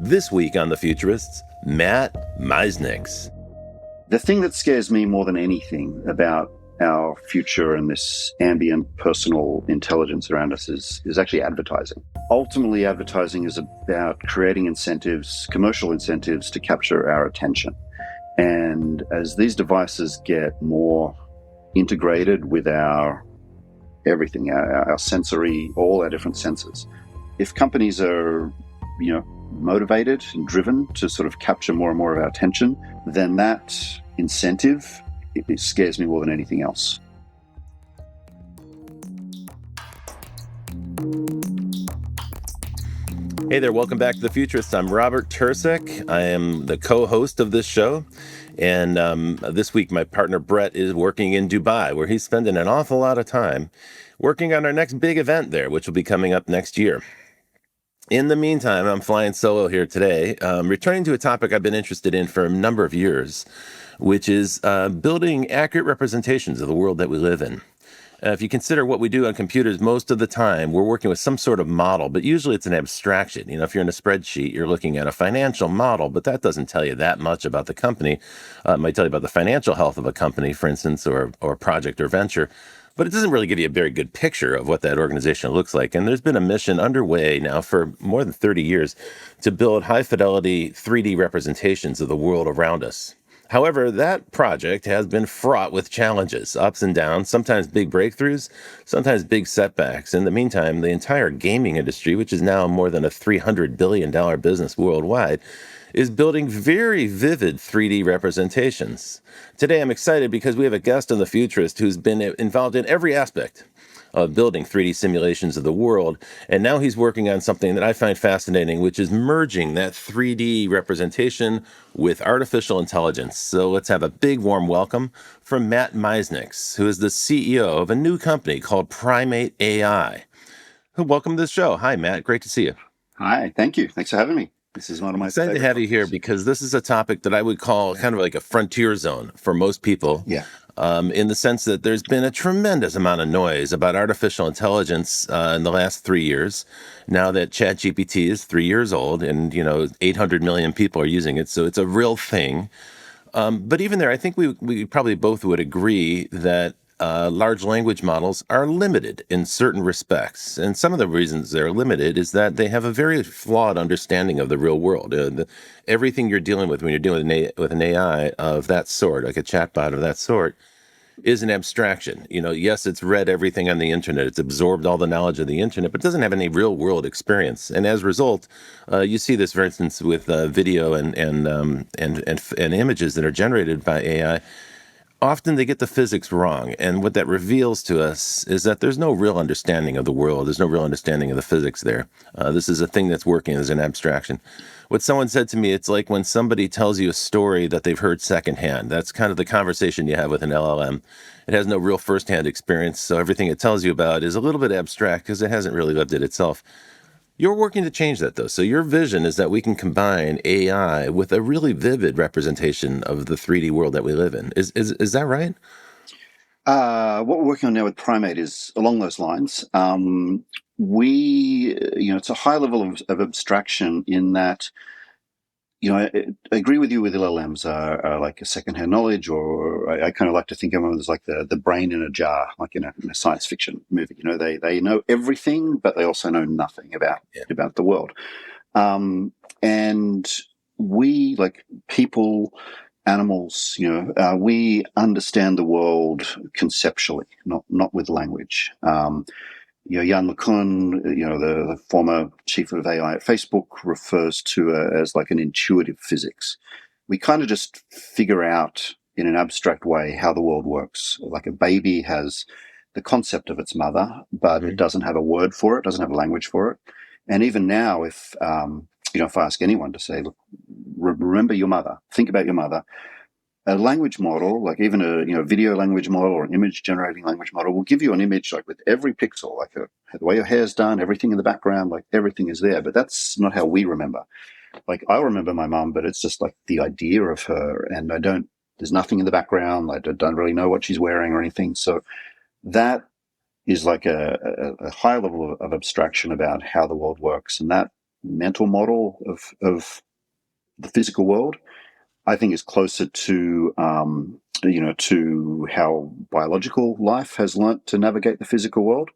This week on The Futurists, Matt Miesnieks. The thing that scares me more than anything about our future and this ambient personal intelligence around us is actually advertising. Ultimately, advertising is about creating incentives, commercial incentives to capture our attention. And as these devices get more integrated with our everything, our sensory, all our different senses, if companies are, motivated and driven to sort of capture more and more of our attention, then that incentive, it scares me more than anything else. Hey there, welcome back to The Futurists. I'm Robert Tursek. I am the co-host of this show. And this week, my partner Brett is working in Dubai, where he's spending an awful lot of time working on our next big event there, which will be coming up next year. In the meantime, I'm flying solo here today, returning to a topic I've been interested in for a number of years, which is building accurate representations of the world that we live in. If you consider what we do on computers, most of the time we're working with some sort of model, but usually it's an abstraction. If you're in a spreadsheet, you're looking at a financial model, but that doesn't tell you that much about the company. It might tell you about the financial health of a company, for instance, or project or venture. But it doesn't really give you a very good picture of what that organization looks like. And there's been a mission underway now for more than 30 years to build high-fidelity 3D representations of the world around us. However, that project has been fraught with challenges, ups and downs, sometimes big breakthroughs, sometimes big setbacks. In the meantime, the entire gaming industry, which is now more than a $300 billion business worldwide, is building very vivid 3D representations. Today, I'm excited because we have a guest on The Futurist who's been involved in every aspect of building 3D simulations of the world, and now he's working on something that I find fascinating, which is merging that 3D representation with artificial intelligence. So let's have a big warm welcome from Matt Miesnieks, who is the CEO of a new company called Primate AI. Welcome to the show. Hi, Matt. Great to see you. Hi, thank you. Thanks for having me. This is one of my favorite excited to have you here because this is a topic that I would call kind of like a frontier zone for most people. Yeah. In the sense that there's been a tremendous amount of noise about artificial intelligence in the last 3 years. Now that ChatGPT is 3 years old and, 800 million people are using it, so it's a real thing. But even there, I think we probably both would agree that large language models are limited in certain respects. And some of the reasons they're limited is that they have a very flawed understanding of the real world. Everything you're dealing with when you're dealing with an AI of that sort, like a chatbot of that sort, is an abstraction. Yes, it's read everything on the internet. It's absorbed all the knowledge of the internet, but doesn't have any real world experience. And as a result, you see this, for instance, with video and images that are generated by AI. Often they get the physics wrong, and what that reveals to us is that there's no real understanding of the world. There's no real understanding of the physics there. This is a thing that's working as an abstraction. What someone said to me, it's like when somebody tells you a story that they've heard secondhand. That's kind of the conversation you have with an LLM. It has no real firsthand experience, so everything it tells you about is a little bit abstract because it hasn't really lived it itself. You're working to change that, though. So your vision is that we can combine AI with a really vivid representation of the 3D world that we live in. Is that right? What we're working on now with Primate is along those lines. It's a high level of abstraction in that, I agree with you with LLMs are like a secondhand knowledge, or I kind of like to think of them as like the brain in a jar, like in a science fiction movie. They know everything, but they also know nothing about the world. And we, like people, animals, we understand the world conceptually, not with language. Yann, LeCun, the former chief of AI at Facebook, refers to as like an intuitive physics. We kind of just figure out in an abstract way how the world works. Like a baby has the concept of its mother, but it doesn't have a word for it, doesn't have a language for it. And even now, if I ask anyone to say, look, remember your mother, think about your mother, a language model, like even a video language model or an image generating language model, will give you an image like with every pixel, like the way your hair's done, everything in the background, like everything is there. But that's not how we remember. Like I remember my mum, but it's just like the idea of her, and there's nothing in the background. I don't really know what she's wearing or anything. So that is like a high level of abstraction about how the world works, and that mental model of the physical world, I think is closer to to how biological life has learnt to navigate the physical world,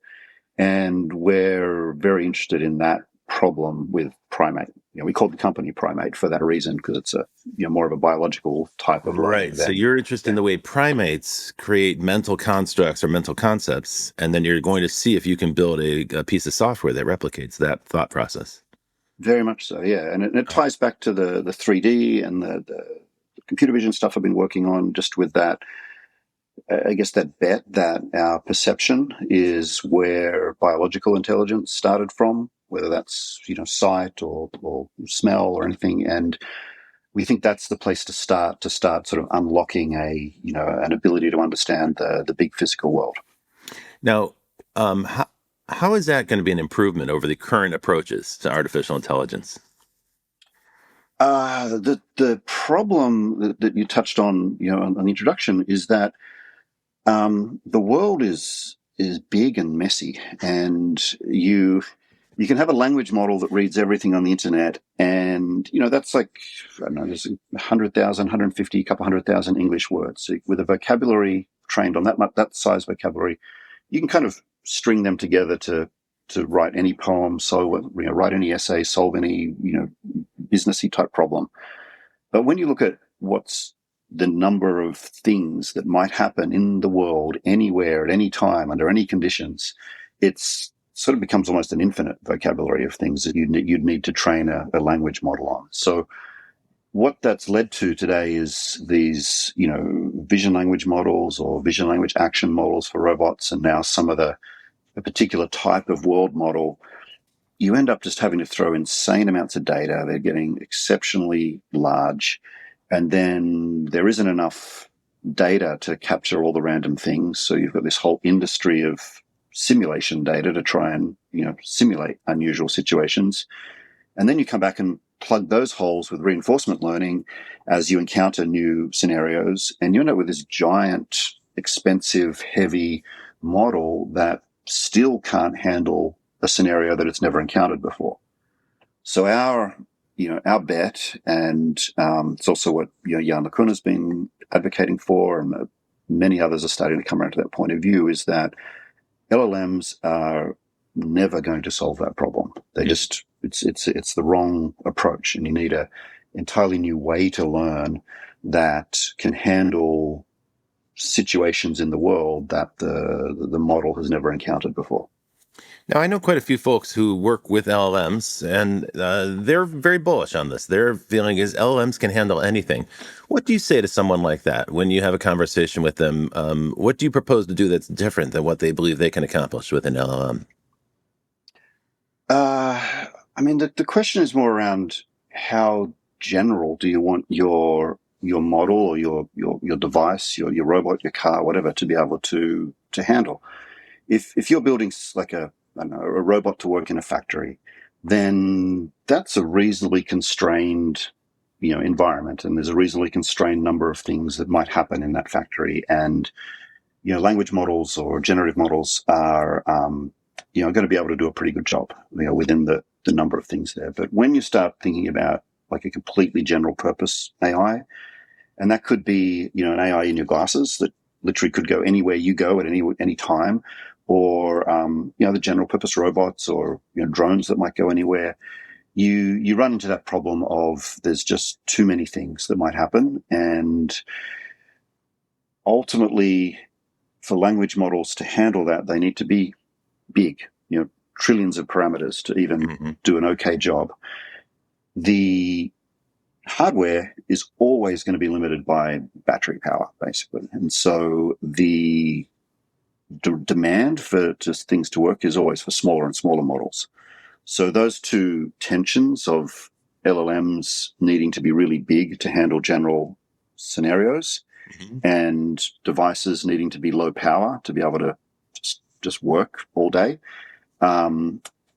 and we're very interested in that problem with Primate. We called the company Primate for that reason, because it's a more of a biological type of learning Right. So than. you're interested in the way primates create mental constructs or mental concepts, and then you're going to see if you can build a piece of software that replicates that thought process. Very much so, yeah. And it ties back to the 3D and the computer vision stuff I've been working on, just with that, I guess, that bet that our perception is where biological intelligence started from, whether that's, sight or smell or anything. And we think that's the place to start sort of unlocking an ability to understand the big physical world. Now, how is that going to be an improvement over the current approaches to artificial intelligence? The problem that you touched on, on the introduction, is that the world is big and messy, and you can have a language model that reads everything on the internet, and that's like, I don't know, there's 100,000, 150, couple 100,000 English words. So with a vocabulary trained on that size vocabulary, you can kind of string them together to write any poem, write any essay, solve any businessy type problem. But when you look at what's the number of things that might happen in the world, anywhere, at any time, under any conditions, it's sort of becomes almost an infinite vocabulary of things that you'd need to train a language model on. So what that's led to today is these, vision language models or vision language action models for robots, and now some of a particular type of world model. You end up just having to throw insane amounts of data. They're getting exceptionally large, and then there isn't enough data to capture all the random things. So you've got this whole industry of simulation data to try and simulate unusual situations, and then you come back and plug those holes with reinforcement learning as you encounter new scenarios, and you end up with this giant, expensive, heavy model that still can't handle a scenario that it's never encountered before. So our bet, and it's also what Yann LeCun has been advocating for, and many others are starting to come around to that point of view, is that LLMs are never going to solve that problem. They just it's the wrong approach, and you need a entirely new way to learn that can handle situations in the world that the model has never encountered before. Now, I know quite a few folks who work with LLMs, and they're very bullish on this. Their feeling is LLMs can handle anything. What do you say to someone like that when you have a conversation with them? What do you propose to do that's different than what they believe they can accomplish with an LLM? I mean, the question is more around how general do you want your model or your device, your robot, your car, whatever, to be able to handle. If you're building like I don't know, a robot to work in a factory, then that's a reasonably constrained environment, and there's a reasonably constrained number of things that might happen in that factory. And language models or generative models are going to be able to do a pretty good job within the number of things there. But when you start thinking about like a completely general purpose AI, and that could be an AI in your glasses that literally could go anywhere you go at any time, or the general purpose robots, or drones that might go anywhere. You run into that problem of there's just too many things that might happen, and ultimately, for language models to handle that, they need to be big, trillions of parameters to even do an okay job. The hardware is always going to be limited by battery power, basically. And so the demand for just things to work is always for smaller and smaller models. So those two tensions of LLMs needing to be really big to handle general scenarios, and devices needing to be low power to be able to just work all day,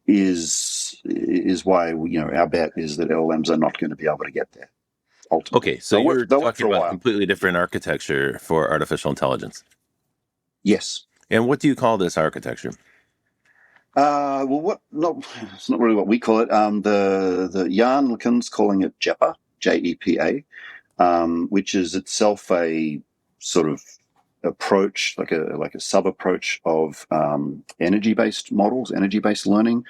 is why our bet is that LLMs are not going to be able to get there ultimately. Okay, so you're They'll work talking for a about a while. completely different architecture for artificial intelligence. Yes. And what do you call this architecture? Well, what? Not it's not really what we call it. The Yann LeCun's calling it JEPA, JEPA, which is itself a sort of approach, like a sub approach of energy based models, energy based learning,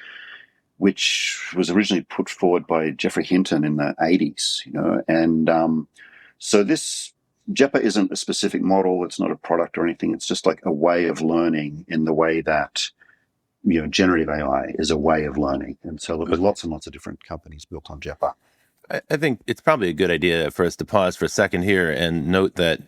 which was originally put forward by Geoffrey Hinton in the 80s. And so this JEPA isn't a specific model. It's not a product or anything. It's just like a way of learning in the way that generative AI is a way of learning. And so there's lots and lots of different companies built on JEPA. I think it's probably a good idea for us to pause for a second here and note that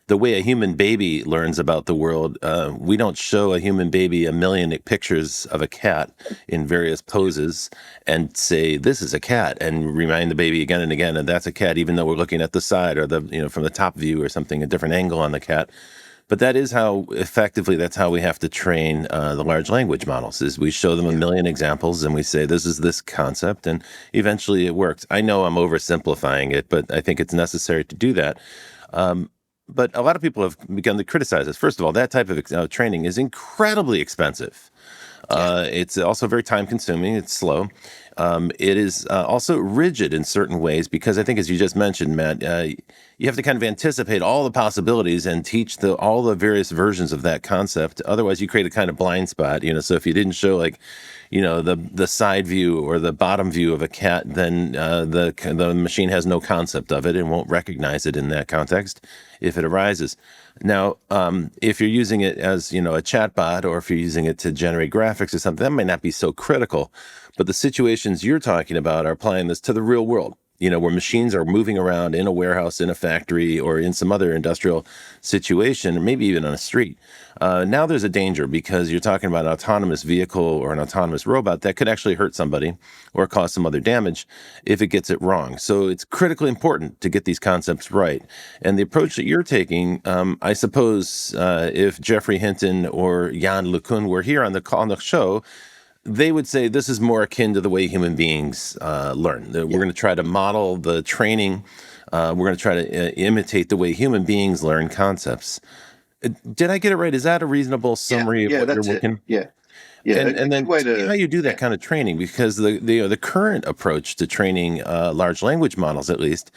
the way a human baby learns about the world, we don't show a human baby a million pictures of a cat in various poses and say, this is a cat, and remind the baby again and again, and that's a cat, even though we're looking at the side or from the top view or something, a different angle on the cat. But that is how effectively, that's how we have to train the large language models, is we show them a million examples and we say, this is this concept, and eventually it works. I know I'm oversimplifying it, but I think it's necessary to do that. But a lot of people have begun to criticize us. First of all, that type of training is incredibly expensive. It's also very time consuming. It's slow. It is also rigid in certain ways because I think, as you just mentioned, Matt, you have to kind of anticipate all the possibilities and teach all the various versions of that concept. Otherwise, you create a kind of blind spot. So if you didn't show the side view or the bottom view of a cat, then the machine has no concept of it and won't recognize it in that context if it arises. Now, if you're using it as a chatbot, or if you're using it to generate graphics or something, that might not be so critical. But the situations you're talking about are applying this to the real world, where machines are moving around in a warehouse, in a factory, or in some other industrial situation, or maybe even on a street. Now there's a danger because you're talking about an autonomous vehicle or an autonomous robot that could actually hurt somebody or cause some other damage if it gets it wrong. So it's critically important to get these concepts right. And the approach that you're taking, I suppose, if Geoffrey Hinton or Yann LeCun were here on the show, they would say this is more akin to the way human beings learn. We're going to try to model the training. We're going to try to imitate the way human beings learn concepts. Did I get it right? Is that a reasonable summary of what you're That's it. working? Yeah, yeah. And A good then way tell me to how you do that yeah. kind of training, because the current approach to training large language models, at least,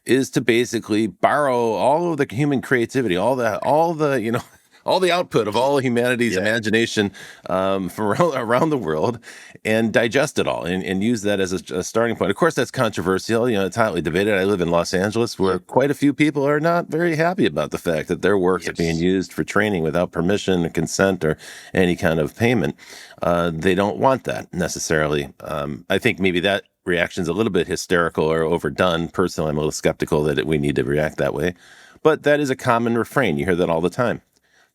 is to basically borrow all of the human creativity, all the output of all of humanity's Yeah. imagination from around the world, and digest it all and use that as a starting point. Of course, that's controversial. It's hotly debated. I live in Los Angeles, where quite a few people are not very happy about the fact that their works are being Yes. used for training without permission, consent, or any kind of payment. They don't want that necessarily. I think maybe that reaction's a little bit hysterical or overdone. Personally, I'm a little skeptical that we need to react that way. But that is a common refrain. You hear that all the time.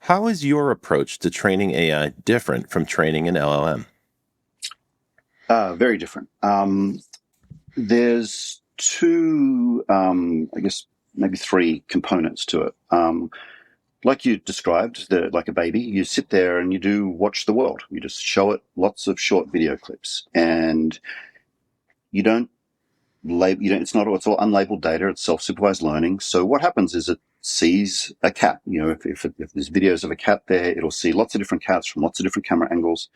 How is your approach to training AI different from training an LLM? Very different. There's two, I guess, maybe three components to it. Like you described, like a baby, you sit there and you do watch the world. You just show it lots of short video clips, and you don't label. You don't. It's all unlabeled data. It's self-supervised learning. So what happens is it sees a cat. If there's videos of a cat there, it'll see lots of different cats from lots of different camera angles.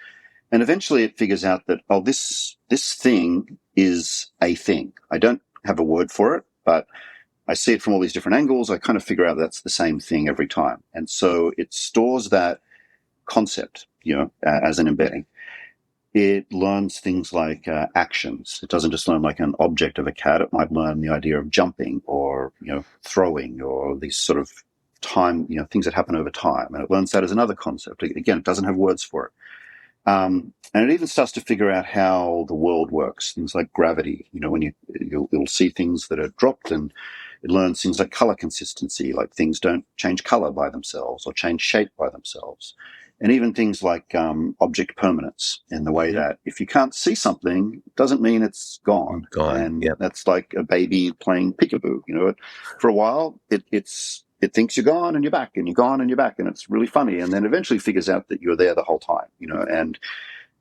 And eventually it figures out that, oh, this thing is a thing. I don't have a word for it, but I see it from all these different angles. I kind of figure out that's the same thing every time. And so it stores that concept, as an embedding. It learns things like actions. It doesn't just learn like an object of a cat. It might learn the idea of jumping or, throwing, or these sort of time, things that happen over time. And it learns that as another concept. Again, it doesn't have words for it. And it even starts to figure out how the world works. Things like gravity. When you'll see things that are dropped, and it learns things like color consistency, like things don't change color by themselves or change shape by themselves. And even things like object permanence, in the way that if you can't see something, it doesn't mean it's gone. Gone. And Yep. that's like a baby playing peekaboo. For a while, it thinks you're gone and you're back, and you're gone and you're back, and it's really funny. And then eventually figures out that you're there the whole time, and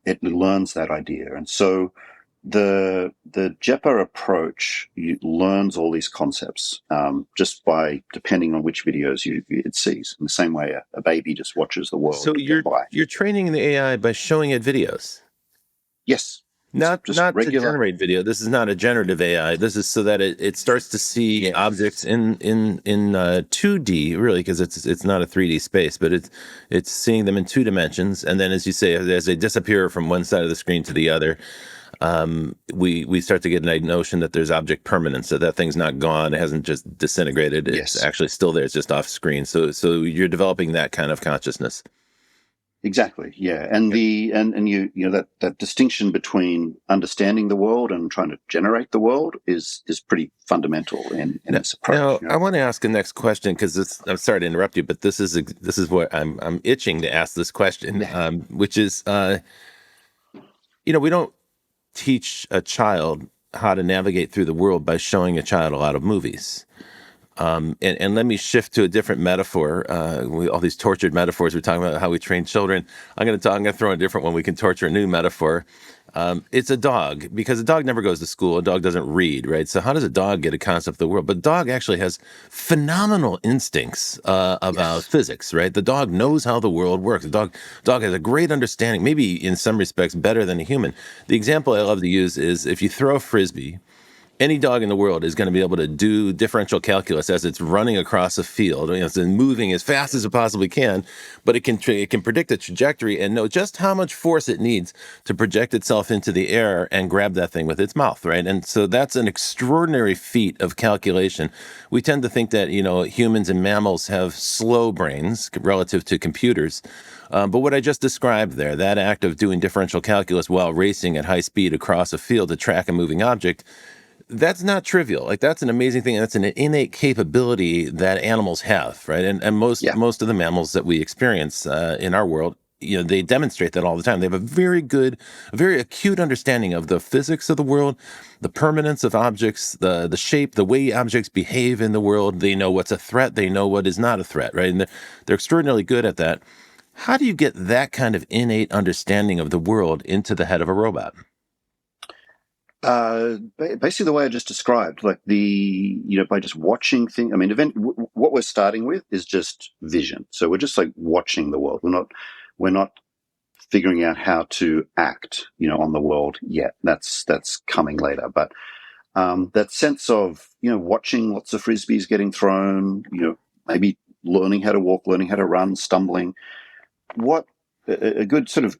it learns that idea. And so The JEPA approach learns all these concepts just by depending on which videos it sees. In the same way, a baby just watches the world So go by. you're training the AI by showing it videos. Yes, just Not to regular. generate video. This is not a generative AI. This is so that it starts to see Yes, objects in 2D, really, because it's not a 3D space, but it's seeing them in two dimensions. And then, as you say, as they disappear from one side of the screen to the other, we start to get a notion that there's object permanence. So that thing's not gone. It hasn't just disintegrated. It's yes. actually still there. It's just off screen. So you're developing that kind of consciousness. Exactly. Yeah. And you know that distinction between understanding the world and trying to generate the world is pretty fundamental in Now, this approach. I want to ask the next question because I'm sorry to interrupt you, but this is what I'm itching to ask this question, Yeah. which is, we don't teach a child how to navigate through the world by showing a child a lot of movies. And let me shift to a different metaphor. All these tortured metaphors. We're talking about how we train children. I'm going to throw in a different one. We can torture a new metaphor. It's a dog, because a dog never goes to school. A dog doesn't read, right? So how does a dog get a concept of the world? But a dog actually has phenomenal instincts about Yes. physics, right? The dog knows how the world works. The dog has a great understanding, maybe in some respects better than a human. The example I love to use is if you throw a frisbee, any dog in the world is going to be able to do differential calculus as it's running across a field. It's moving as fast as it possibly can, but it can predict the trajectory and know just how much force it needs to project itself into the air and grab that thing with its mouth, right? And so that's an extraordinary feat of calculation. We tend to think that humans and mammals have slow brains relative to computers. But what I just described there, that act of doing differential calculus while racing at high speed across a field to track a moving object, that's not trivial. Like, that's an amazing thing. That's an innate capability that animals have, right? And Yeah. most of the mammals that we experience in our world, they demonstrate that all the time. They have a very good, very acute understanding of the physics of the world, the permanence of objects, the shape, the way objects behave in the world. They know what's a threat. They know what is not a threat, right? And they're extraordinarily good at that. How do you get that kind of innate understanding of the world into the head of a robot? Basically the way I just described, like by just watching things. I mean, what we're starting with is just vision. So we're just like watching the world. We're not figuring out how to act, on the world yet. That's coming later. But that sense of, watching lots of frisbees getting thrown, maybe learning how to walk, learning how to run, stumbling. What a good sort of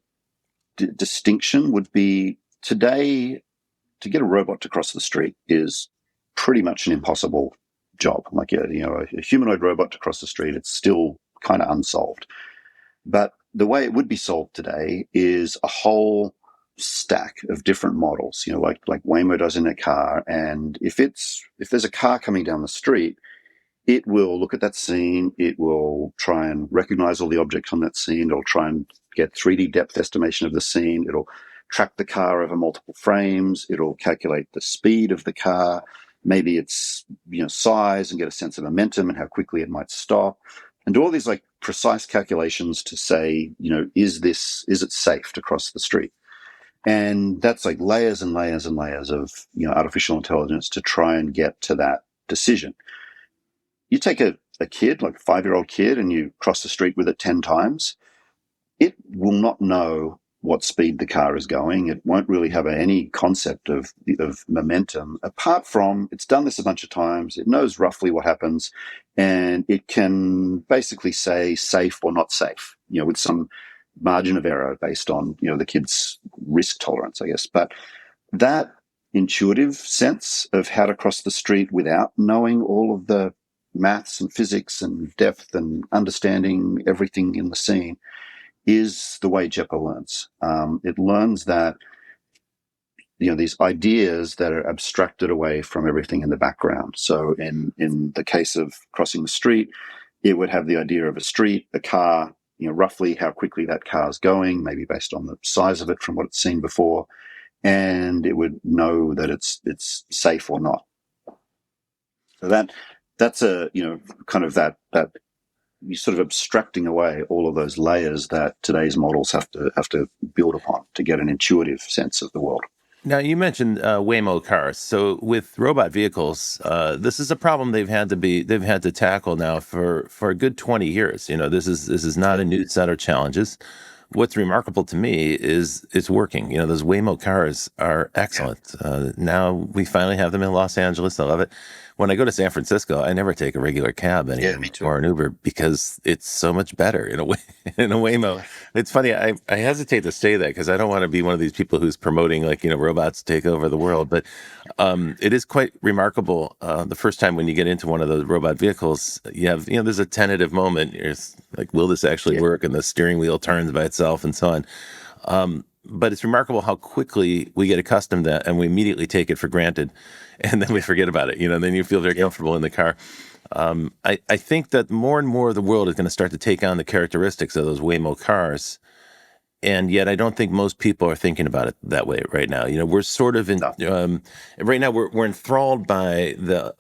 distinction would be today. To get a robot to cross the street is pretty much an impossible job. Like a humanoid robot to cross the street, it's still kind of unsolved. But the way it would be solved today is a whole stack of different models. Like Waymo does in a car. And if there's a car coming down the street, it will look at that scene. It will try and recognize all the objects on that scene. It'll try and get 3D depth estimation of the scene. It'll track the car over multiple frames. It'll calculate the speed of the car, maybe its size, and get a sense of momentum and how quickly it might stop, and do all these like precise calculations to say, is it safe to cross the street? And that's like layers and layers and layers of artificial intelligence to try and get to that decision. You take a kid, like a 5-year-old kid, and you cross the street with it 10 times, it will not know what speed the car is going. It won't really have any concept of momentum, apart from it's done this a bunch of times. It knows roughly what happens, and it can basically say safe or not safe, with some margin of error based on, the kid's risk tolerance, I guess. But that intuitive sense of how to cross the street without knowing all of the maths and physics and depth and understanding everything in the scene is the way JEPA learns. It learns that these ideas that are abstracted away from everything in the background. So in the case of crossing the street, it would have the idea of a street, a car, roughly how quickly that car is going, maybe based on the size of it from what it's seen before, and it would know that it's safe or not. So that's a kind of that you're sort of abstracting away all of those layers that today's models have to build upon to get an intuitive sense of the world. Now, you mentioned Waymo cars. So with robot vehicles, this is a problem they've had to tackle now for a good 20 years. This is not Yeah, a new set of challenges. What's remarkable to me is it's working. Those Waymo cars are yeah, excellent. Now we finally have them in Los Angeles. I love it. When I go to San Francisco, I never take a regular cab yeah. Me anymore too. or an Uber because it's so much better in a way. In a Waymo, it's funny. I hesitate to say that because I don't want to be one of these people who's promoting robots take over the world. But it is quite remarkable. The first time when you get into one of those robot vehicles, there's a tentative moment. You're like, will this actually Yeah, work? And the steering wheel turns by itself and so on. But it's remarkable how quickly we get accustomed to that and we immediately take it for granted. And then we yeah, forget about it. Then you feel very yeah. comfortable in the car. I think that more and more of the world is going to start to take on the characteristics of those Waymo cars, and yet I don't think most people are thinking about it that way right now. We're sort of in No, right now we're enthralled by the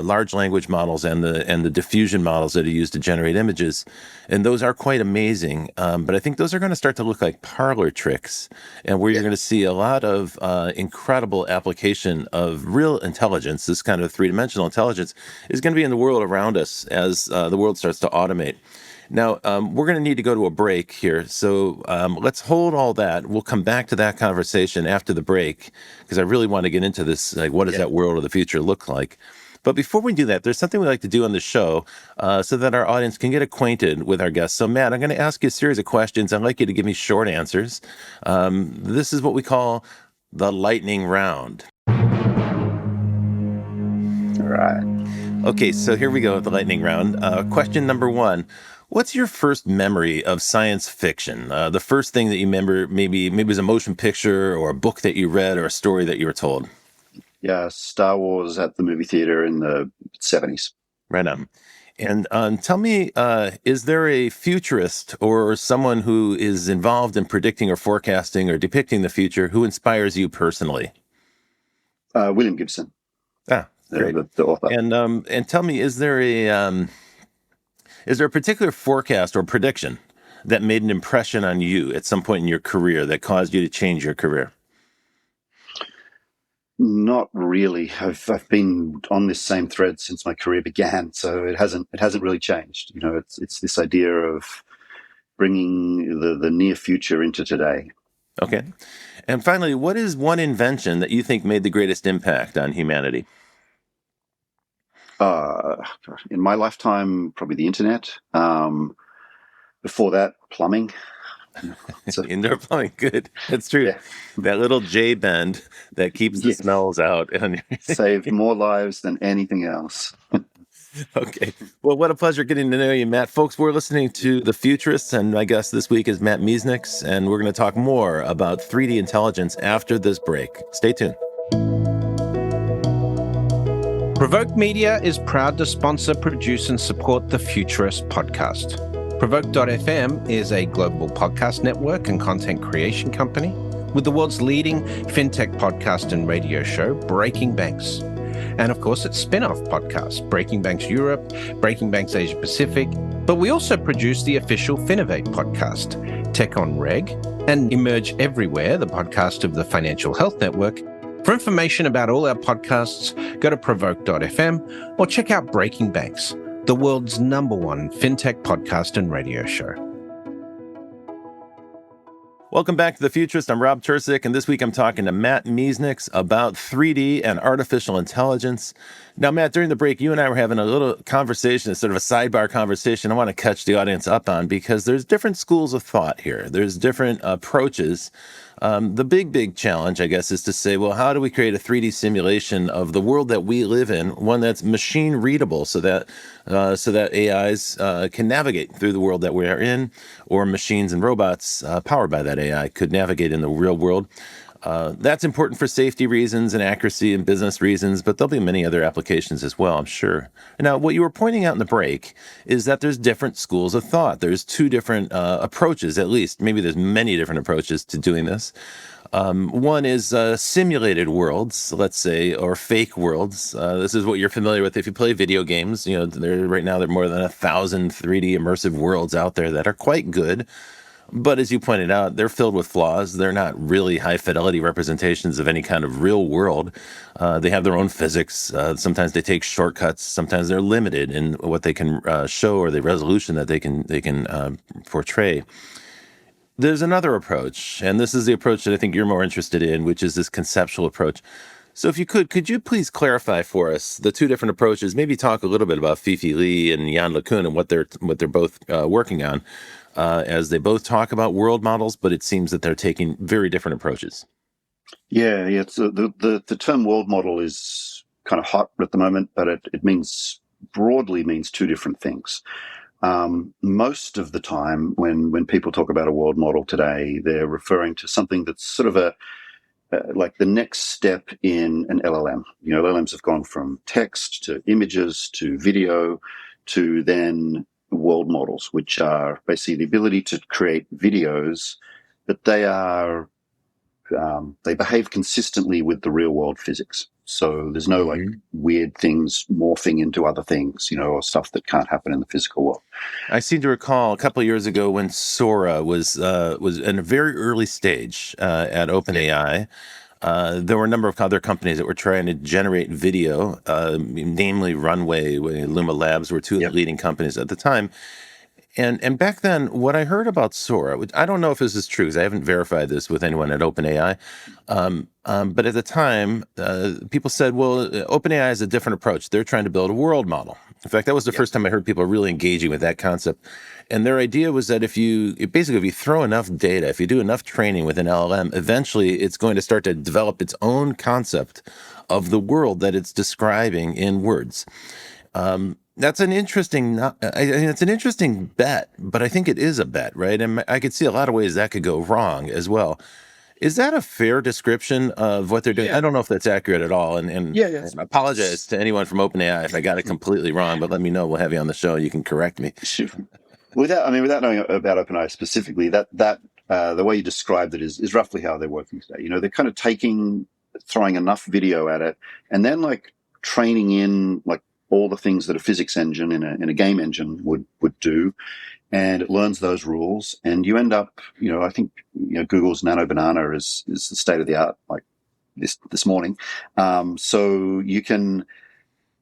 large language models and the diffusion models that are used to generate images, and those are quite amazing. But I think those are going to start to look like parlor tricks, and where you're yeah, going to see a lot of incredible application of real intelligence. This kind of three-dimensional intelligence is going to be in the world around us as the world starts to automate. Now, we're going to need to go to a break here. So let's hold all that. We'll come back to that conversation after the break because I really want to get into this. Like, what does yeah. that world of the future look like? But before we do that, there's something we like to do on the show so that our audience can get acquainted with our guests. So, Matt, I'm going to ask you a series of questions. I'd like you to give me short answers. This is what we call the lightning round. All right. Okay, so here we go with the lightning round. Question number one. What's your first memory of science fiction? The first thing that you remember, maybe it was a motion picture or a book that you read or a story that you were told. Yeah, Star Wars at the movie theater in the 70s. Right on. And tell me, is there a futurist or someone who is involved in predicting or forecasting or depicting the future who inspires you personally? William Gibson, Ah, great. the author. And tell me, is there a particular forecast or prediction that made an impression on you at some point in your career that caused you to change your career? Not really. I've been on this same thread since my career began, so it hasn't really changed. It's this idea of bringing the near future into today. Okay. And finally, what is one invention that you think made the greatest impact on humanity? Uh, in my lifetime, probably the internet. Before that, plumbing. So Indoor plumbing, good. That's true. yeah, That little J bend that keeps the yes, smells out. And saved more lives than anything else. okay. Well, what a pleasure getting to know you, Matt. Folks, we're listening to The Futurists, and my guest this week is Matt Miesnieks, and we're going to talk more about 3D intelligence after this break. Stay tuned. Provoke Media is proud to sponsor, produce, and support the Futurist podcast. Provoke.fm is a global podcast network and content creation company with the world's leading fintech podcast and radio show, Breaking Banks. And of course, its spin-off podcast, Breaking Banks Europe, Breaking Banks Asia Pacific. But we also produce the official Finovate podcast, Tech on Reg, and Emerge Everywhere, the podcast of the Financial Health Network. For information about all our podcasts, go to provoke.fm or check out Breaking Banks, the world's #1 fintech podcast and radio show. Welcome back to The Futurist. I'm Rob Tersick, and this week I'm talking to Matt Miesnieks about 3D and artificial intelligence. Now, Matt, during the break, you and I were having a little conversation, sort of a sidebar conversation I want to catch the audience up on because there's different schools of thought here. There's different approaches. The big challenge, I guess, is to say, well, how do we create a 3D simulation of the world that we live in, one that's machine readable so that AIs can navigate through the world that we are in, or machines and robots powered by that AI could navigate in the real world. That's important for safety reasons and accuracy and business reasons, but there'll be many other applications as well, I'm sure. Now, what you were pointing out in the break is that there's different schools of thought. There's two different approaches, at least. Maybe there's many different approaches to doing this. One is simulated worlds, let's say, or fake worlds. This is what you're familiar with if you play video games. Right now there are more than 1,000 3D immersive worlds out there that are quite good. But as you pointed out, they're filled with flaws. They're not really high fidelity representations of any kind of real world. They have their own physics. Sometimes they take shortcuts. Sometimes they're limited in what they can show or the resolution that they can portray. There's another approach, and this is the approach that I think you're more interested in, which is this conceptual approach. So if you could you please clarify for us the two different approaches? Maybe talk a little bit about Fifi Lee and Yann LeCun and what they're both working on, as they both talk about world models, but it seems that they're taking very different approaches. Yeah. It's the term world model is kind of hot at the moment, but it broadly means two different things. Most of the time, when people talk about a world model today, they're referring to something that's sort of like the next step in an LLM. LLMs have gone from text to images to video to then world models, which are basically the ability to create videos, but they behave consistently with the real world physics. So there's no like weird things morphing into other things, or stuff that can't happen in the physical world. I seem to recall a couple of years ago when Sora was in a very early stage at OpenAI. There were a number of other companies that were trying to generate video, namely Runway, Luma Labs were two of the leading companies at the time. And back then, what I heard about Sora, which I don't know if this is true because I haven't verified this with anyone at OpenAI, but at the time, people said, well, OpenAI has a different approach. They're trying to build a world model. In fact, that was the first time I heard people really engaging with that concept. And their idea was that if you throw enough data, if you do enough training with an LLM, eventually it's going to start to develop its own concept of the world that it's describing in words. That's an interesting. It's an interesting bet, but I think it is a bet, right? And I could see a lot of ways that could go wrong as well. Is that a fair description of what they're doing? Yeah. I don't know if that's accurate at all. And I apologize to anyone from OpenAI if I got it completely wrong, but let me know. We'll have you on the show. You can correct me. Sure. Without knowing about OpenAI specifically, that the way you described it is roughly how they're working today. They're kind of throwing enough video at it, and then like training in like all the things that a physics engine in a game engine would do, and it learns those rules, and you end up, I think, Google's Nano Banana is the state of the art, like this morning. So you can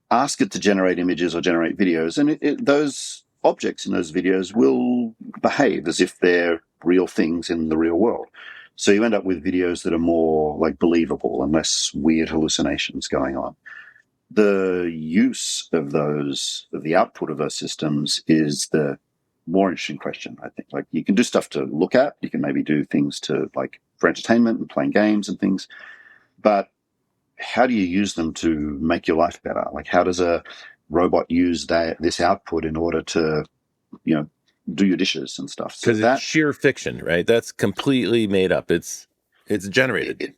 ask it to generate images or generate videos, and those objects in those videos will behave as if they're real things in the real world. So you end up with videos that are more like believable and less weird hallucinations going on. The use of the output of those systems is the more interesting question, I think. Like, you can do stuff to look at, you can maybe do things for entertainment and playing games and things, but how do you use them to make your life better? Like, how does a robot use this output in order to, do your dishes and stuff? Because it's sheer fiction, right? That's completely made up. It's generated.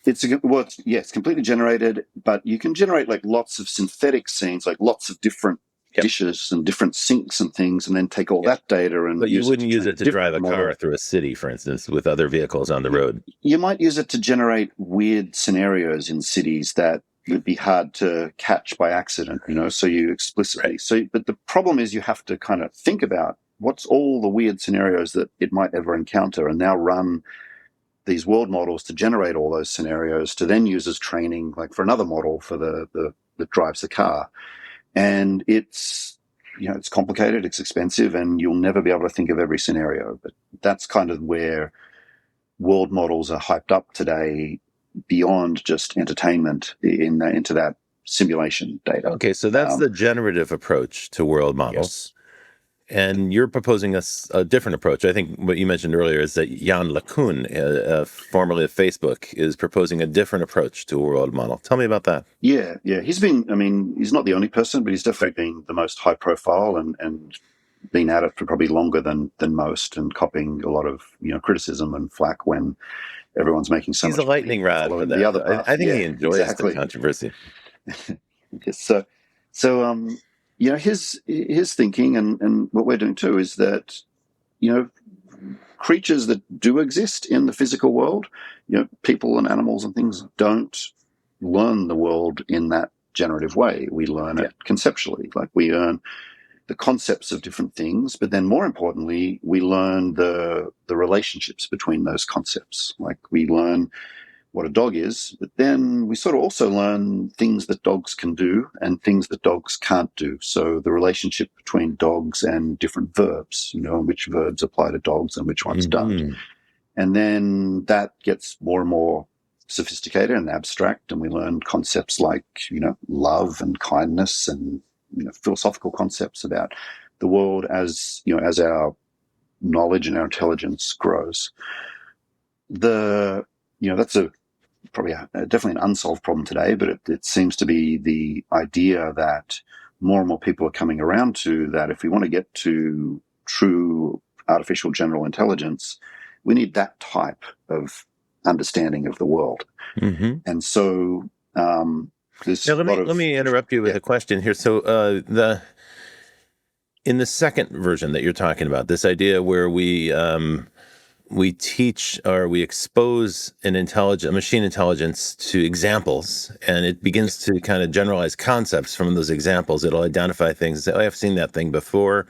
It's completely generated, but you can generate like lots of synthetic scenes, like lots of different dishes and different sinks and things, and then take all that data and. But you wouldn't use it to drive a car through a city, for instance, with other vehicles on the road. You might use it to generate weird scenarios in cities that would be hard to catch by accident, so you explicitly. Right. So, but the problem is you have to kind of think about what's all the weird scenarios that it might ever encounter, and now run these world models to generate all those scenarios to then use as training, like for another model for that drives the car. And it's complicated, it's expensive, and you'll never be able to think of every scenario. But that's kind of where world models are hyped up today, beyond just entertainment into that simulation data. Okay, so that's the generative approach to world models. Yes. And you're proposing a different approach. I think what you mentioned earlier is that Yann LeCun, formerly of Facebook, is proposing a different approach to a world model. Tell me about that. Yeah. He's not the only person, but he's definitely been the most high profile and been at it for probably longer than most, and copying a lot of criticism and flack when everyone's making so much. He's a lightning rod for that. The other path. I think he enjoys the controversy. His thinking and what we're doing too is that, creatures that do exist in the physical world, people and animals and things, don't learn the world in that generative way. We learn it conceptually. Like, we learn the concepts of different things, but then more importantly, we learn the relationships between those concepts. Like we learn what a dog is, but then we sort of also learn things that dogs can do and things that dogs can't do. So the relationship between dogs and different verbs, and which verbs apply to dogs and which ones don't. And then that gets more and more sophisticated and abstract, and we learn concepts like, love and kindness and, philosophical concepts about the world as our knowledge and our intelligence grows. That's probably definitely an unsolved problem today, but it seems to be the idea that more and more people are coming around to that if we want to get to true artificial general intelligence, we need that type of understanding of the world. And so let me interrupt you with a question here. So in the second version that you're talking about, this idea where we teach or we expose a machine intelligence to examples, and it begins to kind of generalize concepts from those examples. It'll identify things and say, oh, I've seen that thing before.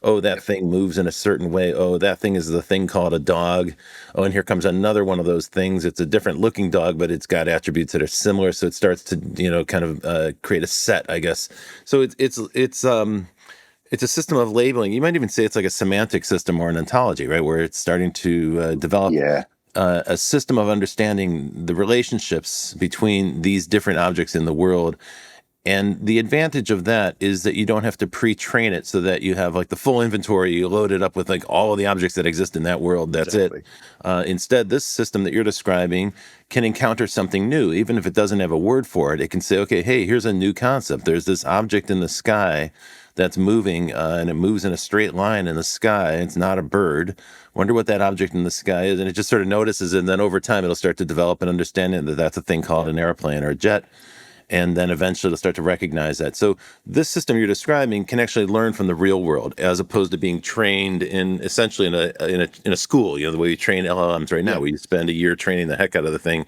Oh, that thing moves in a certain way. Oh, that thing is the thing called a dog. Oh, and here comes another one of those things. It's a different looking dog, but it's got attributes that are similar. So it starts to, kind of create a set, I guess. So it's a system of labeling. You might even say it's like a semantic system or an ontology, right? Where it's starting to develop a system of understanding the relationships between these different objects in the world. And the advantage of that is that you don't have to pre-train it so that you have like the full inventory, you load it up with like all of the objects that exist in that world. That's exactly it. Instead, this system that you're describing can encounter something new. Even if it doesn't have a word for it, it can say, okay, hey, here's a new concept. There's this object in the sky that's moving, and it moves in a straight line in the sky. It's not a bird. Wonder what that object in the sky is. And it just sort of notices, and then over time, it'll start to develop an understanding that that's a thing called an airplane or a jet. And then eventually it'll start to recognize that. So this system you're describing can actually learn from the real world, as opposed to being trained in essentially in a school. The way you train LLMs right now, where you spend a year training the heck out of the thing,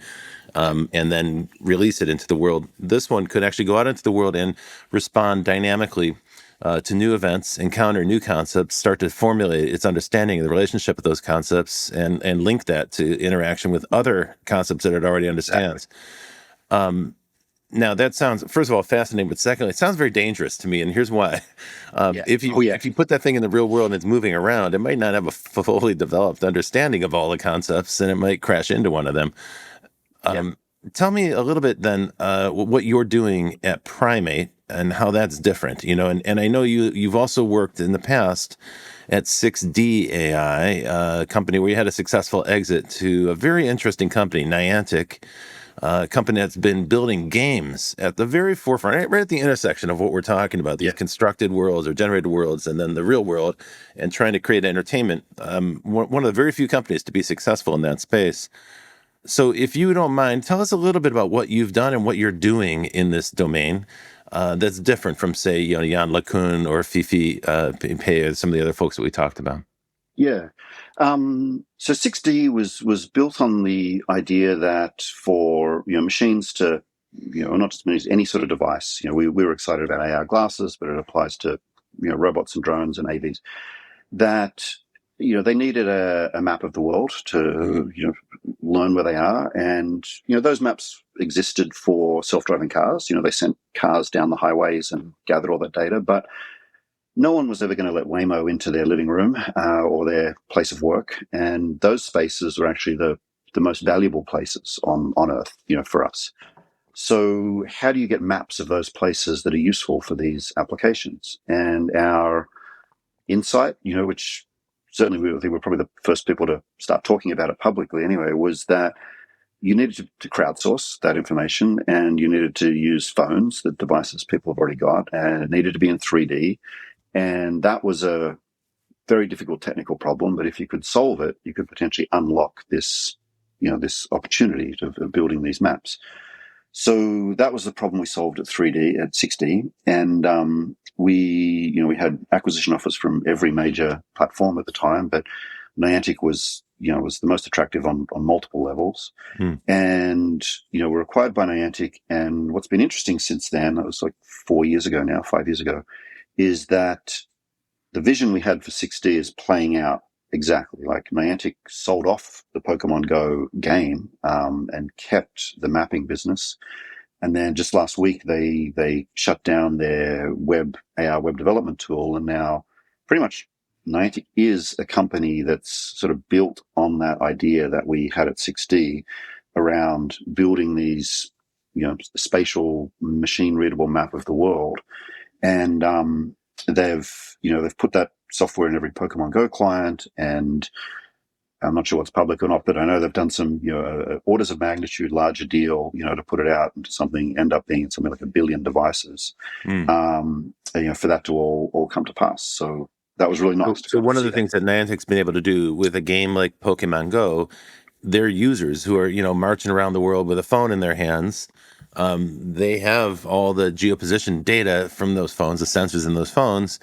and then release it into the world. This one could actually go out into the world and respond dynamically to new events, encounter new concepts, start to formulate its understanding of the relationship of those concepts, and link that to interaction with other concepts that it already understands. Exactly. Now that sounds, first of all, fascinating, but secondly, it sounds very dangerous to me, and here's why. If you put that thing in the real world and it's moving around, it might not have a fully developed understanding of all the concepts, and it might crash into one of them. Tell me a little bit then what you're doing at Primate and how that's different. And I know you've also worked in the past at 6D AI, a company where you had a successful exit to a very interesting company, Niantic. A company that's been building games at the very forefront, right at the intersection of what we're talking about, these constructed worlds or generated worlds, and then the real world, and trying to create entertainment. One of the very few companies to be successful in that space. So if you don't mind, tell us a little bit about what you've done and what you're doing in this domain that's different from, say, Yann, LeCun, or Fifi Pei, or some of the other folks that we talked about. Yeah. So 6D was built on the idea that for machines to, not just machines, any sort of device. We were excited about AR glasses, but it applies to robots and drones and AVs. That they needed a map of the world to learn where they are, and those maps existed for self-driving cars. They sent cars down the highways and gathered all that data, but no one was ever going to let Waymo into their living room or their place of work, and those spaces are actually the most valuable places on Earth, for us. So how do you get maps of those places that are useful for these applications? And our insight, which certainly we think we're probably the first people to start talking about it publicly anyway, was that you needed to crowdsource that information, and you needed to use phones, the devices people have already got, and it needed to be in 3D. And that was a very difficult technical problem, but if you could solve it, you could potentially unlock this, this opportunity of building these maps. So that was the problem we solved at 6D. And we had acquisition offers from every major platform at the time, but Niantic was the most attractive on multiple levels. And, we're acquired by Niantic. And what's been interesting since then, that was like 5 years ago, is that the vision we had for 6D is playing out exactly. Like Niantic sold off the Pokemon Go game and kept the mapping business. And then just last week, they shut down their AR web development tool, and now pretty much Niantic is a company that's sort of built on that idea that we had at 6D around building these, spatial machine-readable map of the world. And they've put that software in every Pokemon Go client, and I'm not sure what's public or not, but I know they've done some, orders of magnitude larger deal, to put it out into something, end up being something like 1 billion devices, for that to all come to pass. So that was really nice. So one of the things that Niantic's been able to do with a game like Pokemon Go, their users who are, marching around the world with a phone in their hands, they have all the geoposition data from those phones, the sensors in those phones.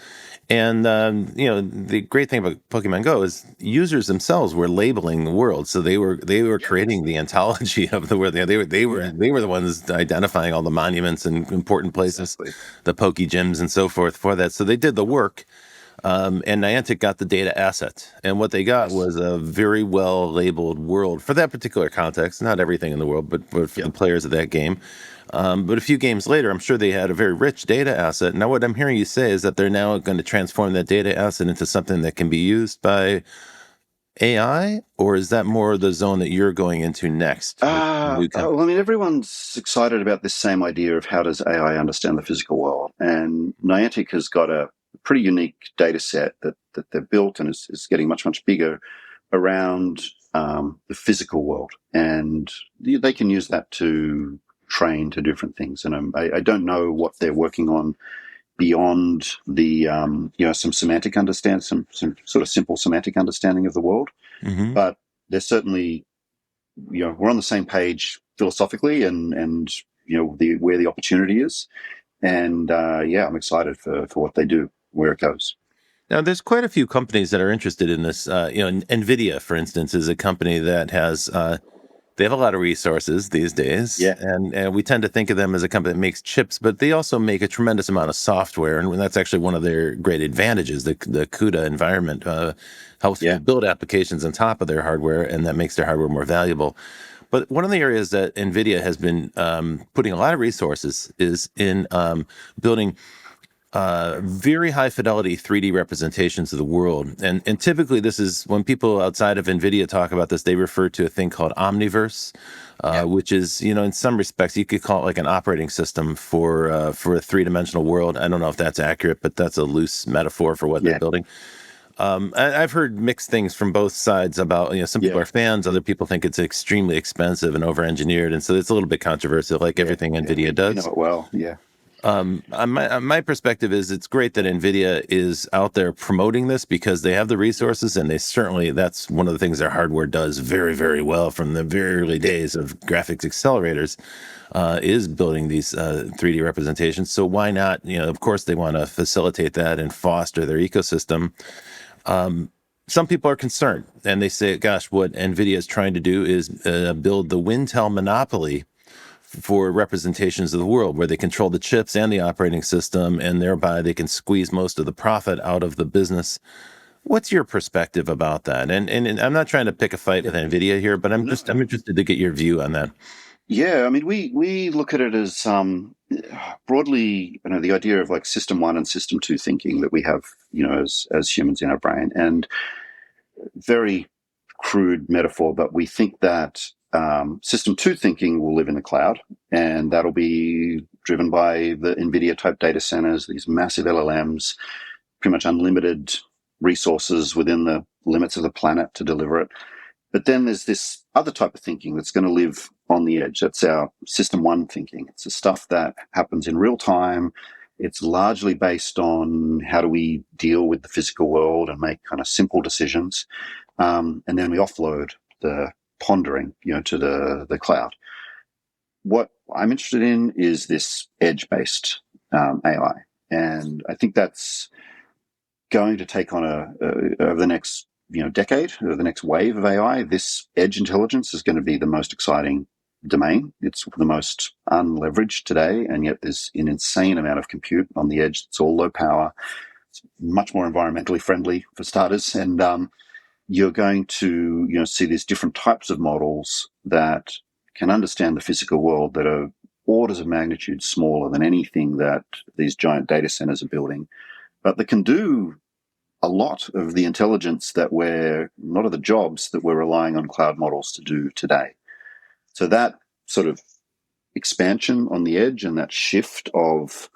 And, the great thing about Pokemon Go is users themselves were labeling the world. So they were creating the ontology of the world. They were the ones identifying all the monuments and important places, the Poke Gyms and so forth for that. So they did the work. And Niantic got the data asset. And what they got was a very well labeled world for that particular context. Not everything in the world, but for the players of that game. But a few games later, I'm sure they had a very rich data asset. Now, what I'm hearing you say is that they're now going to transform that data asset into something that can be used by AI, or is that more the zone that you're going into next? Everyone's excited about this same idea of how does AI understand the physical world. And Niantic has got a pretty unique data set that they've built and is getting much, much bigger around the physical world. And they can use that to train to different things. And I don't know what they're working on beyond the, some semantic understanding, some sort of simple semantic understanding of the world. Mm-hmm. But there's certainly, we're on the same page philosophically and where the opportunity is. And I'm excited for what they do, where it goes. Now, there's quite a few companies that are interested in this. NVIDIA, for instance, is a company that has they have a lot of resources these days, and we tend to think of them as a company that makes chips, but they also make a tremendous amount of software, and that's actually one of their great advantages. The CUDA environment helps build applications on top of their hardware, and that makes their hardware more valuable. But one of the areas that NVIDIA has been putting a lot of resources is in building very high fidelity 3D representations of the world. And typically this is when people outside of NVIDIA talk about this, they refer to a thing called Omniverse, which is, in some respects, you could call it like an operating system for a three-dimensional world. I don't know if that's accurate, but that's a loose metaphor for what they're building. I've heard mixed things from both sides about, some people are fans, other people think it's extremely expensive and over-engineered. And so it's a little bit controversial, like everything NVIDIA does. My perspective is it's great that NVIDIA is out there promoting this because they have the resources and that's one of the things their hardware does very, very well from the very early days of graphics accelerators, is building these 3D representations. So why not, of course they want to facilitate that and foster their ecosystem. Some people are concerned and they say, gosh, what NVIDIA is trying to do is build the Wintel monopoly for representations of the world where they control the chips and the operating system, and thereby they can squeeze most of the profit out of the business. What's your perspective about that? And I'm not trying to pick a fight with NVIDIA here, but I'm interested to get your view on that. Yeah, I mean, we look at it as broadly, the idea of like system one and system two thinking that we have, as humans in our brain, and very crude metaphor, but we think that system two thinking will live in the cloud, and that'll be driven by the NVIDIA type data centers, these massive LLMs, pretty much unlimited resources within the limits of the planet to deliver it. But then there's this other type of thinking that's going to live on the edge. That's our system one thinking. It's the stuff that happens in real time. It's largely based on how do we deal with the physical world and make kind of simple decisions. And then we offload the pondering, to the cloud. What I'm interested in is this edge-based AI, and I think that's going to take on over the next decade, or the next wave of AI. This edge intelligence is going to be the most exciting domain. It's the most unleveraged today, and yet there's an insane amount of compute on the edge. It's all low power. much more environmentally friendly for starters, and you're going to see these different types of models that can understand the physical world that are orders of magnitude smaller than anything that these giant data centers are building, but that can do a lot of the intelligence that a lot of the jobs that we're relying on cloud models to do today. So that sort of expansion on the edge and that shift of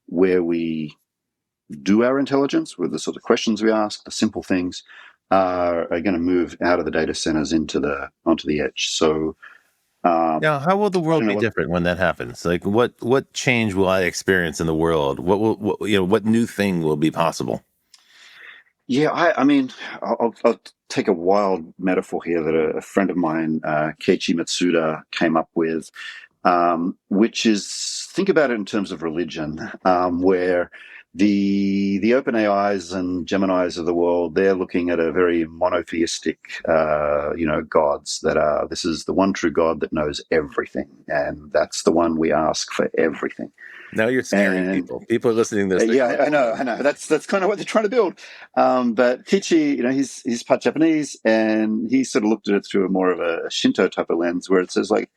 where we do our intelligence, with the sort of questions we ask, the simple things, are going to move out of the data centers onto the edge. So, Now, how will the I world don't know be different when that happens? Like, what change will I experience in the world? What new thing will be possible? Yeah, I mean, I'll take a wild metaphor here that a friend of mine, Keiichi Matsuda, came up with, which is, think about it in terms of religion, where the open AIs and Geminis of the world, they're looking at a very monotheistic, gods that are, this is the one true God that knows everything, and that's the one we ask for everything. Now you're scaring And people. People are listening to this. yeah, I know. That's kind of what they're trying to build. But Kichi, he's part Japanese, and he sort of looked at it through a more of a Shinto type of lens, where it says like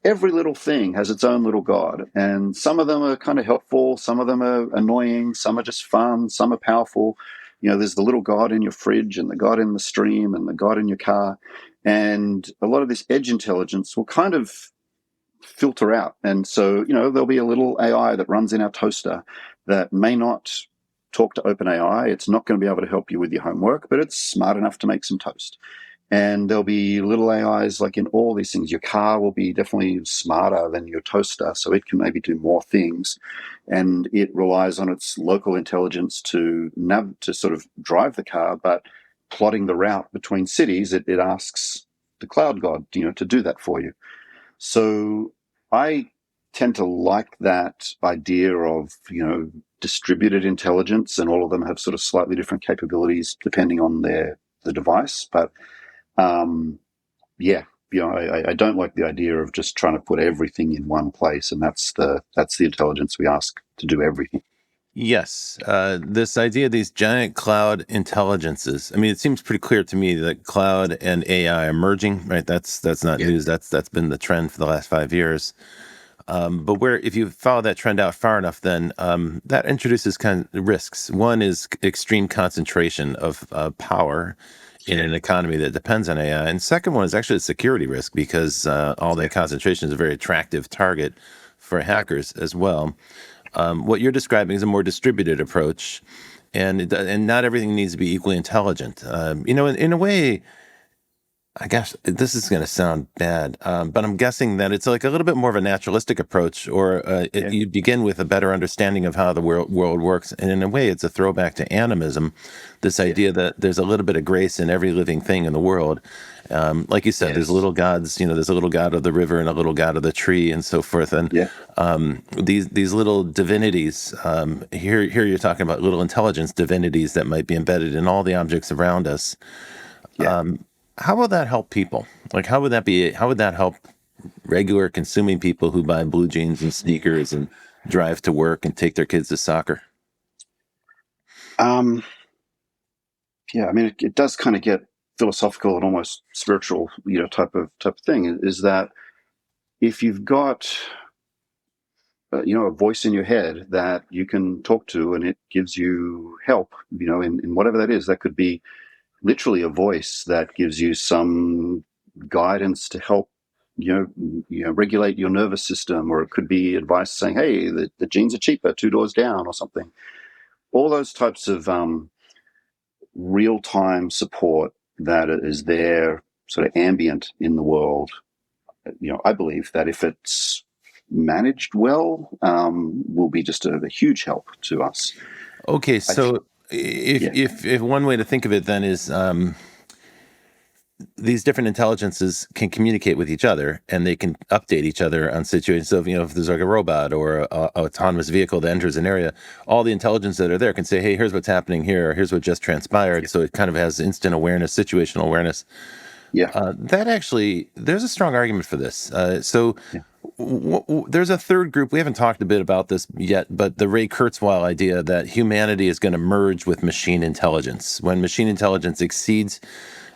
every little thing has its own little god, and some of them are kind of helpful, some of them are annoying, some are just fun, some are powerful. There's the little god in your fridge, and the god in the stream, and the god in your car, and a lot of this edge intelligence will kind of filter out. And so, there'll be a little AI that runs in our toaster that may not talk to OpenAI. It's not going to be able to help you with your homework, but it's smart enough to make some toast. And there'll be little AIs like in all these things. Your car will be definitely smarter than your toaster, so it can maybe do more things. And it relies on its local intelligence to sort of drive the car, but plotting the route between cities, it asks the cloud god, to do that for you. So I tend to like that idea of, distributed intelligence, and all of them have sort of slightly different capabilities depending on the device. But yeah, I don't like the idea of just trying to put everything in one place, and that's the intelligence we ask to do everything. Yes, this idea of these giant cloud intelligences. I mean, it seems pretty clear to me that cloud and AI are merging, right? That's not news. That's been the trend for the last 5 years. But if you follow that trend out far enough, then that introduces kind of risks. One is extreme concentration of power in an economy that depends on AI, and second one is actually a security risk, because all that concentration is a very attractive target for hackers as well. What you're describing is a more distributed approach, and not everything needs to be equally intelligent. In a way, I guess this is going to sound bad, but I'm guessing that it's like a little bit more of a naturalistic approach, or you begin with a better understanding of how the world works. And in a way, it's a throwback to animism, this idea that there's a little bit of grace in every living thing in the world. Like you said, there's little gods, there's a little god of the river and a little god of the tree and so forth. And these little divinities, here you're talking about little intelligence divinities that might be embedded in all the objects around us. How will that help people? Like, how would that help regular consuming people who buy blue jeans and sneakers and drive to work and take their kids to soccer? Yeah, I mean, it does kind of get philosophical and almost spiritual, type of thing. Is that if you've got, a voice in your head that you can talk to, and it gives you help, in whatever that is, that could be literally a voice that gives you some guidance to help, regulate your nervous system, or it could be advice saying, hey, the jeans are cheaper 2 doors down or something. All those types of real-time support that is there, sort of ambient in the world. I believe that if it's managed well, will be just a huge help to us. Okay, so if one way to think of it then is these different intelligences can communicate with each other, and they can update each other on situations. So, if there's like a robot or a autonomous vehicle that enters an area, all the intelligence that are there can say, hey, here's what's happening here, or here's what just transpired. So it kind of has instant awareness, situational awareness. That actually, there's a strong argument for this. there's a third group. We haven't talked a bit about this yet, but the Ray Kurzweil idea that humanity is going to merge with machine intelligence. When machine intelligence exceeds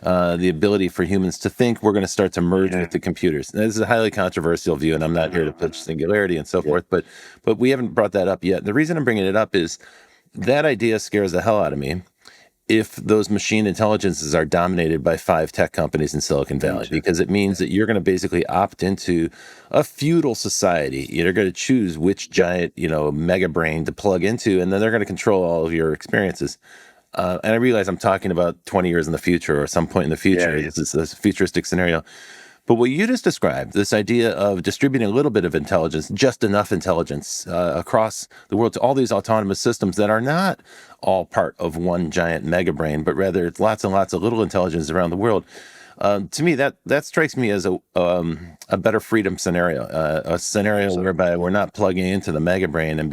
the ability for humans to think, we're going to start to merge with the computers. Now, this is a highly controversial view, and I'm not here to pitch singularity and so forth, but we haven't brought that up yet. The reason I'm bringing it up is that idea scares the hell out of me if those machine intelligences are dominated by 5 tech companies in Silicon Valley, because it means that you're going to basically opt into a feudal society. You're going to choose which giant, mega brain to plug into, and then they're going to control all of your experiences. And I realize I'm talking about 20 years in the future or some point in the future. This is a futuristic scenario. But what you just described, this idea of distributing a little bit of intelligence, just enough intelligence across the world to all these autonomous systems that are not all part of one giant mega brain, but rather lots and lots of little intelligence around the world. To me, that strikes me as a better freedom scenario, a scenario whereby we're not plugging into the mega brain, and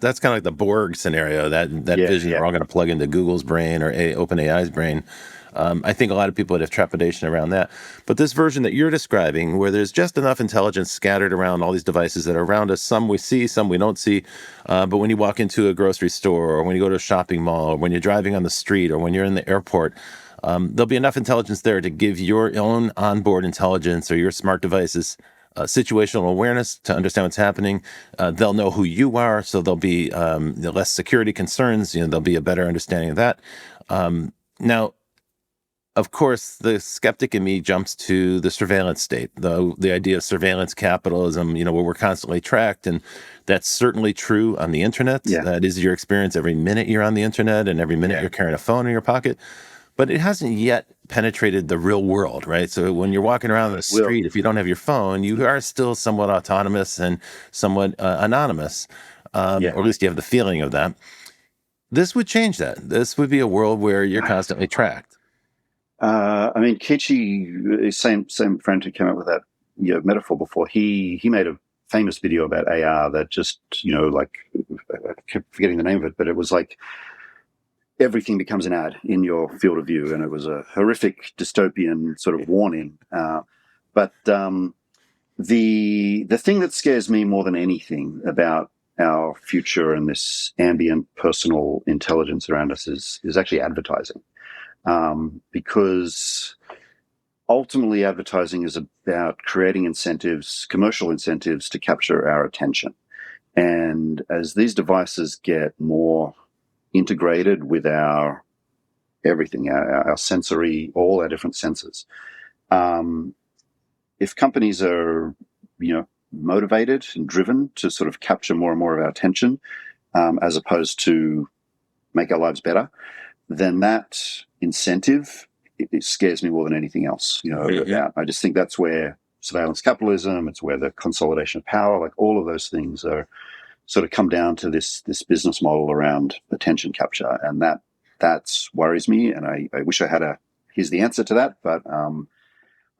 that's kind of like the Borg scenario. That vision, we're all going to plug into Google's brain or OpenAI's brain. I think a lot of people would have trepidation around that. But this version that you're describing, where there's just enough intelligence scattered around all these devices that are around us, some we see, some we don't see. But when you walk into a grocery store, or when you go to a shopping mall, or when you're driving on the street, or when you're in the airport, there'll be enough intelligence there to give your own onboard intelligence or your smart devices situational awareness to understand what's happening. They'll know who you are, so there'll be less security concerns. There'll be a better understanding of that. Now, of course, the skeptic in me jumps to the surveillance state, the idea of surveillance capitalism, where we're constantly tracked. And that's certainly true on the internet. That is your experience every minute you're on the internet and every minute you're carrying a phone in your pocket. But it hasn't yet penetrated the real world, right? So when you're walking around the street, if you don't have your phone, you are still somewhat autonomous and somewhat anonymous, or at least you have the feeling of that. This would change that. This would be a world where you're constantly tracked. Kichi, same friend who came up with that metaphor before, he made a famous video about AR that just, I kept forgetting the name of it, but it was like everything becomes an ad in your field of view, and it was a horrific dystopian sort of warning. But the thing that scares me more than anything about our future and this ambient personal intelligence around us is actually advertising. Because ultimately advertising is about creating incentives, commercial incentives to capture our attention. And as these devices get more integrated with our everything, our sensory, all our different senses, if companies are, motivated and driven to sort of capture more and more of our attention, as opposed to make our lives better, then that incentive, it scares me more than anything else. I just think that's where surveillance capitalism, it's where the consolidation of power, like all of those things are sort of come down to this business model around attention capture, and that worries me. And I wish I had here's the answer to that, but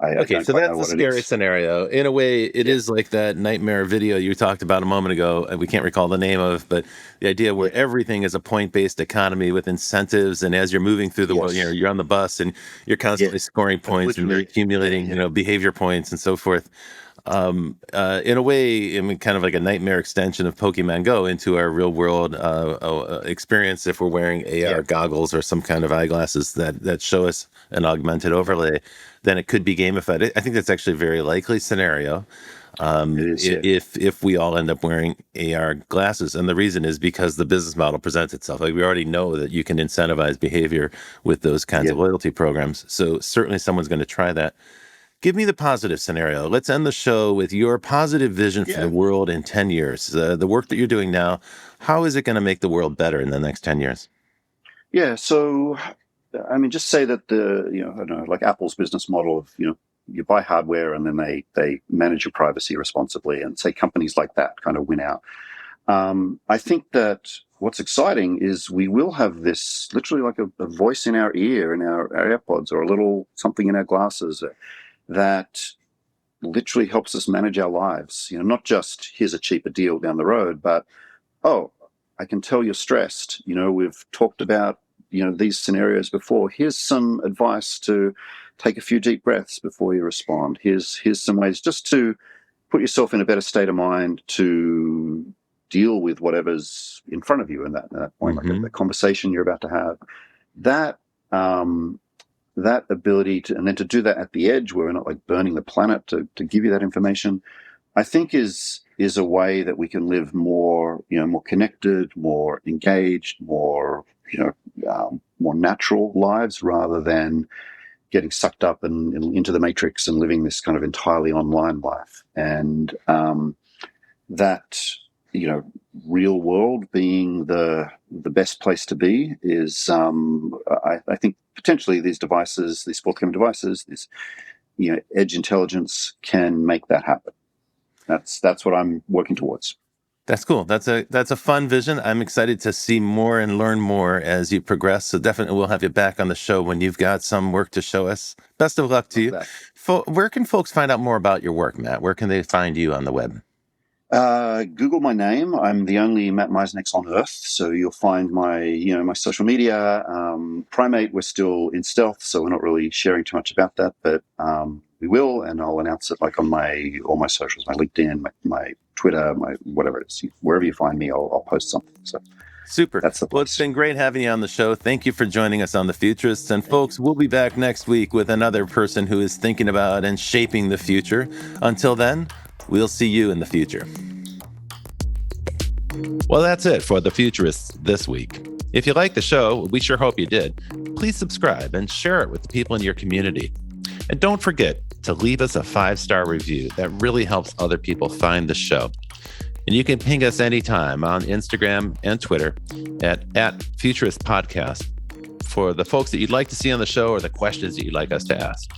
Okay, so that's a scary scenario. In a way, it is like that nightmare video you talked about a moment ago, and we can't recall the name of, but the idea where everything is a point-based economy with incentives, and as you're moving through the world, you're on the bus and you're constantly scoring points and you're accumulating, behavior points and so forth. In a way, kind of like a nightmare extension of Pokemon Go into our real world experience. If we're wearing AR goggles or some kind of eyeglasses that show us an augmented overlay, then it could be gamified. I think that's actually a very likely scenario. If we all end up wearing AR glasses, and the reason is because the business model presents itself. Like, we already know that you can incentivize behavior with those kinds of loyalty programs. So certainly someone's going to try that. Give me the positive scenario. Let's end the show with your positive vision for the world in 10 years. The work that you're doing now, how is it going to make the world better in the next 10 years? Yeah, so, just say that like Apple's business model of, you buy hardware and then they manage your privacy responsibly, and say companies like that kind of win out. I think that what's exciting is we will have this literally like a voice in our ear, in our AirPods, or a little something in our glasses that literally helps us manage our lives. Not just here's a cheaper deal down the road, but, oh, I can tell you're stressed. We've talked about, these scenarios before. Here's some advice to take a few deep breaths before you respond. Here's some ways just to put yourself in a better state of mind to deal with whatever's in front of you in that point, like the conversation you're about to have. That that ability to, and then to do that at the edge where we're not like burning the planet to give you that information, I think is a way that we can live more, more connected, more engaged, more, more natural lives rather than getting sucked up and into the matrix and living this kind of entirely online life. And that, real world being the best place to be is, I think potentially these devices, these forthcoming devices, this, edge intelligence can make that happen. That's what I'm working towards. That's cool. That's a fun vision. I'm excited to see more and learn more as you progress. So definitely we'll have you back on the show when you've got some work to show us. Best of luck to you. Where can folks find out more about your work, Matt? Where can they find you on the web? Google my name. I'm the only Matt Miesnieks on Earth, so you'll find my, my social media. Primate, we're still in stealth, so we're not really sharing too much about that, but we will, and I'll announce it like on all my socials, my LinkedIn, my Twitter, my whatever it is. Wherever you find me, I'll post something. So super. That's the place. Well, it's been great having you on the show. Thank you for joining us on The Futurists. And folks, we'll be back next week with another person who is thinking about and shaping the future. Until then, we'll see you in the future. Well, that's it for The Futurists this week. If you like the show, we sure hope you did. Please subscribe and share it with the people in your community. And don't forget to leave us a 5-star review. That really helps other people find the show. And you can ping us anytime on Instagram and Twitter at Futurist Podcast for the folks that you'd like to see on the show or the questions that you'd like us to ask.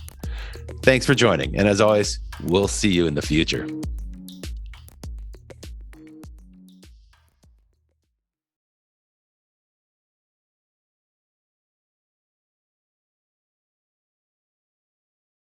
Thanks for joining. And as always, we'll see you in the future.